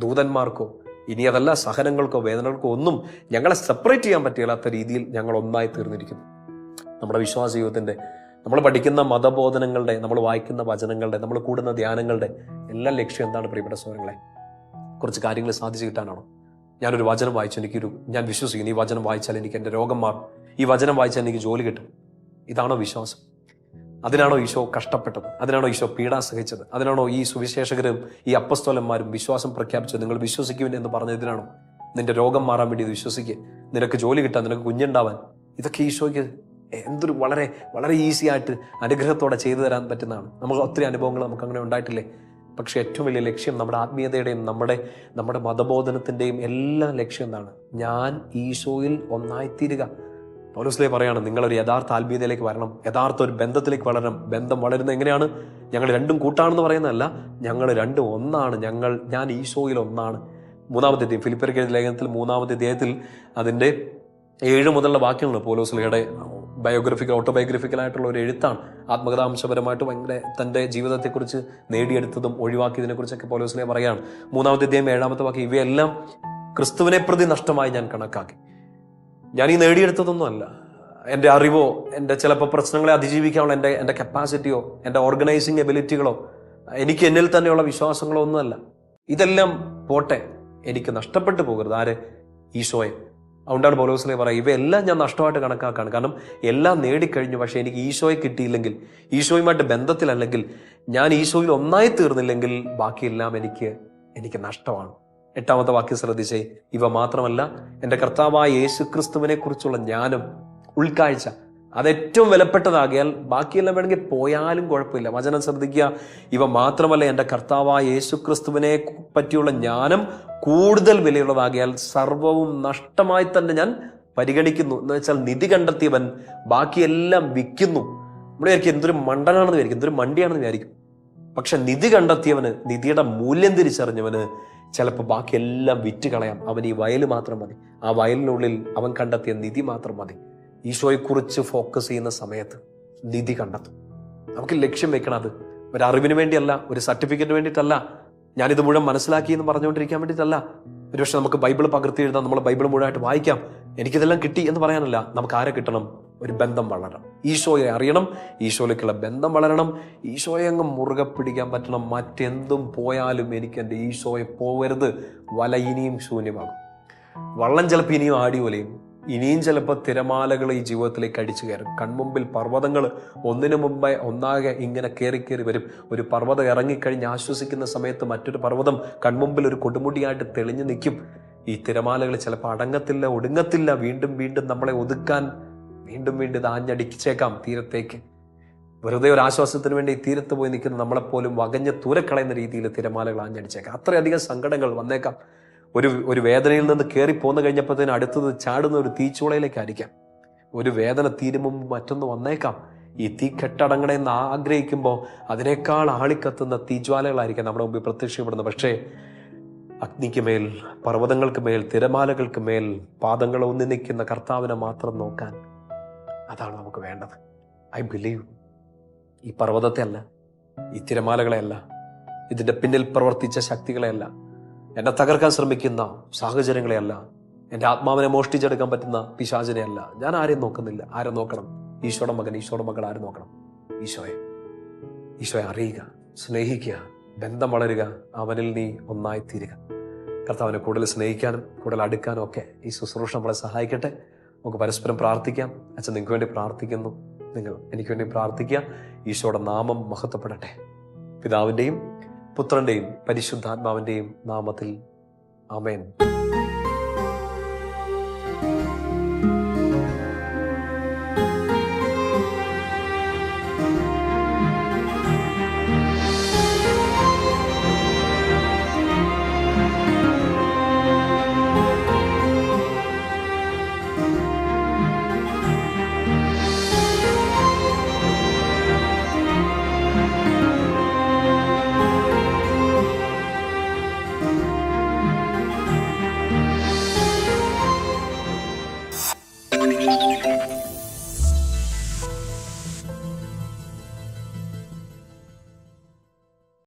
ദൂതന്മാർക്കോ, ഇനി അതല്ല സഹനങ്ങൾക്കോ വേദനകൾക്കോ ഒന്നും ഞങ്ങളെ സെപ്പറേറ്റ് ചെയ്യാൻ പറ്റില്ലാത്ത രീതിയിൽ ഞങ്ങൾ ഒന്നായി തീർന്നിരിക്കുന്നു. നമ്മുടെ വിശ്വാസ ജീവിതത്തിന്റെ, നമ്മൾ പഠിക്കുന്ന മതബോധനങ്ങളുടെ, നമ്മൾ വായിക്കുന്ന വചനങ്ങളുടെ, നമ്മൾ കൂടുന്ന ധ്യാനങ്ങളുടെ എല്ലാം ലക്ഷ്യം എന്താണ് പ്രിയപ്പെട്ട സഹോദരങ്ങളെ? കുറച്ച് കാര്യങ്ങൾ സാധിച്ചു കിട്ടാനാണോ? ഞാനൊരു വചനം വായിച്ചു, ഞാൻ വിശ്വസിക്കുന്നു ഈ വചനം വായിച്ചാൽ എനിക്ക് എൻ്റെ രോഗം മാറും, ഈ വചനം വായിച്ചാൽ എനിക്ക് ജോലി കിട്ടും. ഇതാണോ വിശ്വാസം? അതിനാണോ ഈശോ കഷ്ടപ്പെട്ടത്? അതിനാണോ ഈശോ പീഡ സഹിച്ചത്? അതിനാണോ ഈ സുവിശേഷകരും ഈ അപ്പസ്തോലന്മാരും വിശ്വാസം പ്രഖ്യാപിച്ചത്? നിങ്ങൾ വിശ്വസിക്കുവിൻ എന്ന് പറഞ്ഞതിനാണോ? നിന്റെ രോഗം മാറാൻ വേണ്ടി ഇത് വിശ്വസിക്കുക, നിനക്ക് ജോലി കിട്ടാൻ, നിനക്ക് കുഞ്ഞുണ്ടാവാൻ. ഇതൊക്കെ ഈശോയ്ക്ക് എന്തൊരു വളരെ വളരെ ഈസി ആയിട്ട് അനുഗ്രഹത്തോടെ ചെയ്തു തരാൻ പറ്റുന്നതാണ്. നമുക്ക് ഒത്തിരി അനുഭവങ്ങൾ നമുക്ക് അങ്ങനെ ഉണ്ടായിട്ടില്ലേ? പക്ഷെ ഏറ്റവും വലിയ ലക്ഷ്യം, നമ്മുടെ ആത്മീയതയുടെയും നമ്മുടെ മതബോധനത്തിൻ്റെയും എല്ലാം ലക്ഷ്യം എന്താണ്? ഞാൻ ഈശോയിൽ ഒന്നായിത്തീരുക. പൗലോസ്ലീഹ പറയാണ്, നിങ്ങളൊരു യഥാർത്ഥ ആത്മീയതയിലേക്ക് വരണം, യഥാർത്ഥ ഒരു ബന്ധത്തിലേക്ക് വളരണം. ബന്ധം വളരുന്നത് എങ്ങനെയാണ്? ഞങ്ങൾ രണ്ടും കൂട്ടാണെന്ന് പറയുന്നതല്ല, ഞങ്ങൾ രണ്ടും ഒന്നാണ്. ഞാൻ ഈശോയിൽ ഒന്നാണ്. 3-ാമത്തെ അധ്യായം, ഫിലിപ്പിയർക്ക് എഴുതിയ ലേഖനത്തിൽ 3-ാമത്തെ അധ്യായത്തിൽ അതിൻ്റെ 7 മുതലുള്ള വാക്യങ്ങൾ പൗലോസ്ലീഹയുടെ ഓട്ടോബയോഗ്രഫിക്കൽ ആയിട്ടുള്ള ഒരു എഴുത്താണ്. ആത്മകഥാംശപരമായിട്ട് ഭയങ്കര തൻ്റെ ജീവിതത്തെക്കുറിച്ച് നേടിയെടുത്തതും ഒഴിവാക്കിയതിനെ കുറിച്ചൊക്കെ പൗലോസ്ലീഹ പറയാണ്. 3-ാമത്തെ അധ്യായം 7-ാമത്തെ വാക്യം, ഇവയെല്ലാം ക്രിസ്തുവിനെ പ്രതി നഷ്ടമായി ഞാൻ കണക്കാക്കി. ഞാൻ ഈ നേടിയെടുത്തതൊന്നും അല്ല, എൻ്റെ അറിവോ എൻ്റെ ചിലപ്പോൾ പ്രശ്നങ്ങളെ അതിജീവിക്കാനുള്ള എൻ്റെ കപ്പാസിറ്റിയോ എൻ്റെ ഓർഗനൈസിങ് എബിലിറ്റികളോ എനിക്ക് എന്നിൽ തന്നെയുള്ള വിശ്വാസങ്ങളോ ഒന്നുമല്ല. ഇതെല്ലാം പോട്ടെ, എനിക്ക് നഷ്ടപ്പെട്ടു പോകരുത്. ആര്? ഈശോയെ. അതുകൊണ്ടാണ് പൗലോസ്ലീഹ പറയുക, ഇവയെല്ലാം ഞാൻ നഷ്ടമായിട്ട് കണക്കാക്കാണ്. കാരണം എല്ലാം നേടിക്കഴിഞ്ഞു, പക്ഷെ എനിക്ക് ഈശോയെ കിട്ടിയില്ലെങ്കിൽ, ഈശോയുമായിട്ട് ബന്ധത്തിലല്ലെങ്കിൽ, ഞാൻ ഈശോയിൽ ഒന്നായി തീർന്നില്ലെങ്കിൽ ബാക്കിയെല്ലാം എനിക്ക് നഷ്ടമാണ്. 8-ാമത്തെ വാക്യം ശ്രദ്ധിച്ചേ, ഇവ മാത്രമല്ല എൻ്റെ കർത്താവായ യേശുക്രിസ്തുവിനെ കുറിച്ചുള്ള ജ്ഞാനം, ഉൾക്കാഴ്ച, അത് ഏറ്റവും വിലപ്പെട്ടതാകിയാൽ ബാക്കിയെല്ലാം വേണമെങ്കിൽ പോയാലും കുഴപ്പമില്ല. വചനം ശ്രദ്ധിക്കുക, ഇവ മാത്രമല്ല എൻ്റെ കർത്താവായ യേശുക്രിസ്തുവിനെ പറ്റിയുള്ള ജ്ഞാനം കൂടുതൽ വിലയുള്ളതാകിയാൽ സർവവും നഷ്ടമായി തന്നെ ഞാൻ പരിഗണിക്കുന്നു. എന്ന് വെച്ചാൽ നിധി കണ്ടെത്തിയവൻ ബാക്കിയെല്ലാം വിൽക്കുന്നു. നമ്മുടെ വിചാരിക്കും എന്തൊരു മണ്ടനാണെന്ന് വിചാരിക്കും, എന്തൊരു മണ്ടിയാണെന്ന് വിചാരിക്കും. പക്ഷെ നിധി കണ്ടെത്തിയവന്, നിധിയുടെ മൂല്യം തിരിച്ചറിഞ്ഞവന് ചിലപ്പോൾ ബാക്കിയെല്ലാം വിറ്റ് കളയാം. അവൻ ഈ വയൽ മാത്രം മതി, ആ വയലിനുള്ളിൽ അവൻ കണ്ടെത്തിയ നിധി മാത്രം മതി. ഈശോയെക്കുറിച്ച് ഫോക്കസ് ചെയ്യുന്ന സമയത്ത് നിധി കണ്ടെത്തും. നമുക്ക് ലക്ഷ്യം വെക്കണം. അത് ഒരു അറിവിന് വേണ്ടിയല്ല, ഒരു സർട്ടിഫിക്കറ്റിന് വേണ്ടിയിട്ടല്ല, ഞാനിത് മുഴുവൻ മനസ്സിലാക്കി എന്ന് പറഞ്ഞുകൊണ്ടിരിക്കാൻ വേണ്ടിയിട്ടല്ല. ഒരുപക്ഷെ നമുക്ക് ബൈബിൾ പകർത്തി എഴുതാം, നമ്മൾ ബൈബിൾ മുഴുവനായിട്ട് വായിക്കാം, എനിക്കിതെല്ലാം കിട്ടി എന്ന് പറയാനല്ല. നമുക്ക് ആരെ കിട്ടണം? ഒരു ബന്ധം വളരണം, ഈശോയെ അറിയണം, ഈശോയിലേക്കുള്ള ബന്ധം വളരണം, ഈശോയെ അങ്ങ് മുറുകെ പിടിക്കാൻ പറ്റണം. മറ്റെന്തും പോയാലും എനിക്ക് എൻ്റെ ഈശോയെ പോവരുത്. വല ഇനിയും ശൂന്യമാകും, വള്ളം ചിലപ്പോൾ ഇനിയും ആടി ഒലയും, ഇനിയും ചിലപ്പോൾ തിരമാലകൾ ഈ ജീവിതത്തിലേക്ക് അടിച്ചു കയറും. കൺമുമ്പിൽ പർവ്വതങ്ങൾ ഒന്നിനു മുമ്പേ ഒന്നാകെ ഇങ്ങനെ കയറി വരും. ഒരു പർവ്വതം ഇറങ്ങിക്കഴിഞ്ഞ് ആശ്വസിക്കുന്ന സമയത്ത് മറ്റൊരു പർവ്വതം കൺമുമ്പിൽ ഒരു കൊടുമുടിയായിട്ട് തെളിഞ്ഞു നിൽക്കും. ഈ തിരമാലകൾ ചിലപ്പോൾ അടങ്ങത്തില്ല, ഒടുങ്ങത്തില്ല. വീണ്ടും വീണ്ടും നമ്മളെ ഒതുക്കാൻ വീണ്ടും ഇത് ആഞ്ഞടിച്ചേക്കാം തീരത്തേക്ക്. വെറുതെ ഒരു ആശ്വാസത്തിന് വേണ്ടി തീരത്ത് പോയി നിൽക്കുന്ന നമ്മളെപ്പോലും വകഞ്ഞ് തൂരക്കളയുന്ന രീതിയിൽ തിരമാലകൾ ആഞ്ഞടിച്ചേക്കാം. അത്രയധികം സങ്കടങ്ങൾ വന്നേക്കാം. ഒരു വേദനയിൽ നിന്ന് കയറി പോന്നു കഴിഞ്ഞപ്പോഴത്തേന് അടുത്തത് ചാടുന്ന ഒരു തീച്ചൂളയിലേക്കായിരിക്കാം. ഒരു വേദന തീരുമ്പം മറ്റൊന്ന് വന്നേക്കാം. ഈ തീ കെട്ടടങ്ങണമെന്ന് ആഗ്രഹിക്കുമ്പോൾ അതിനേക്കാൾ ആളിക്കത്തുന്ന തീജ്വാലകളായിരിക്കാം നമ്മുടെ മുമ്പിൽ പ്രത്യക്ഷപ്പെടുന്നത്. പക്ഷേ അഗ്നിക്ക് മേൽ, പർവ്വതങ്ങൾക്ക് മേൽ, തിരമാലകൾക്ക് മേൽ പാദങ്ങൾ ഒന്നി നിൽക്കുന്ന കർത്താവിനെ മാത്രം നോക്കാൻ, അതാണ് നമുക്ക് വേണ്ടത്. ഐ ബിലീവ് ഈ പർവ്വതത്തെ അല്ല, ഈ തിരമാലകളെയല്ല, ഇതിൻ്റെ പിന്നിൽ പ്രവർത്തിച്ച ശക്തികളെയല്ല, എന്നെ തകർക്കാൻ ശ്രമിക്കുന്ന സാഹചര്യങ്ങളെയല്ല, എൻ്റെ ആത്മാവിനെ മോഷ്ടിച്ചെടുക്കാൻ പറ്റുന്ന പിശാചിനെയല്ല. ഞാൻ ആരെയും നോക്കുന്നില്ല. ആരെ നോക്കണം? ഈശോയുടെ മകൻ, ഈശോയുടെ മകൾ ആരെ നോക്കണം? ഈശോയെ അറിയുക, സ്നേഹിക്കുക, ബന്ധം വളരുക, അവനിൽ നീ ഒന്നായിത്തീരുക. കർത്താവിനെ കൂടുതൽ സ്നേഹിക്കാനും കൂടുതൽ അടുക്കാനും ഒക്കെ ഈ ശുശ്രൂഷ നമ്മളെ സഹായിക്കട്ടെ. നമുക്ക് പരസ്പരം പ്രാർത്ഥിക്കാം. അച്ഛൻ നിങ്ങൾക്ക് വേണ്ടി പ്രാർത്ഥിക്കുന്നു, നിങ്ങൾ എനിക്ക് വേണ്ടി പ്രാർത്ഥിക്കുക. ഈശോയുടെ നാമം മഹത്വപ്പെടട്ടെ. പിതാവിൻ്റെയും പുത്രൻ്റെയും പരിശുദ്ധാത്മാവിൻ്റെയും നാമത്തിൽ ആമേൻ.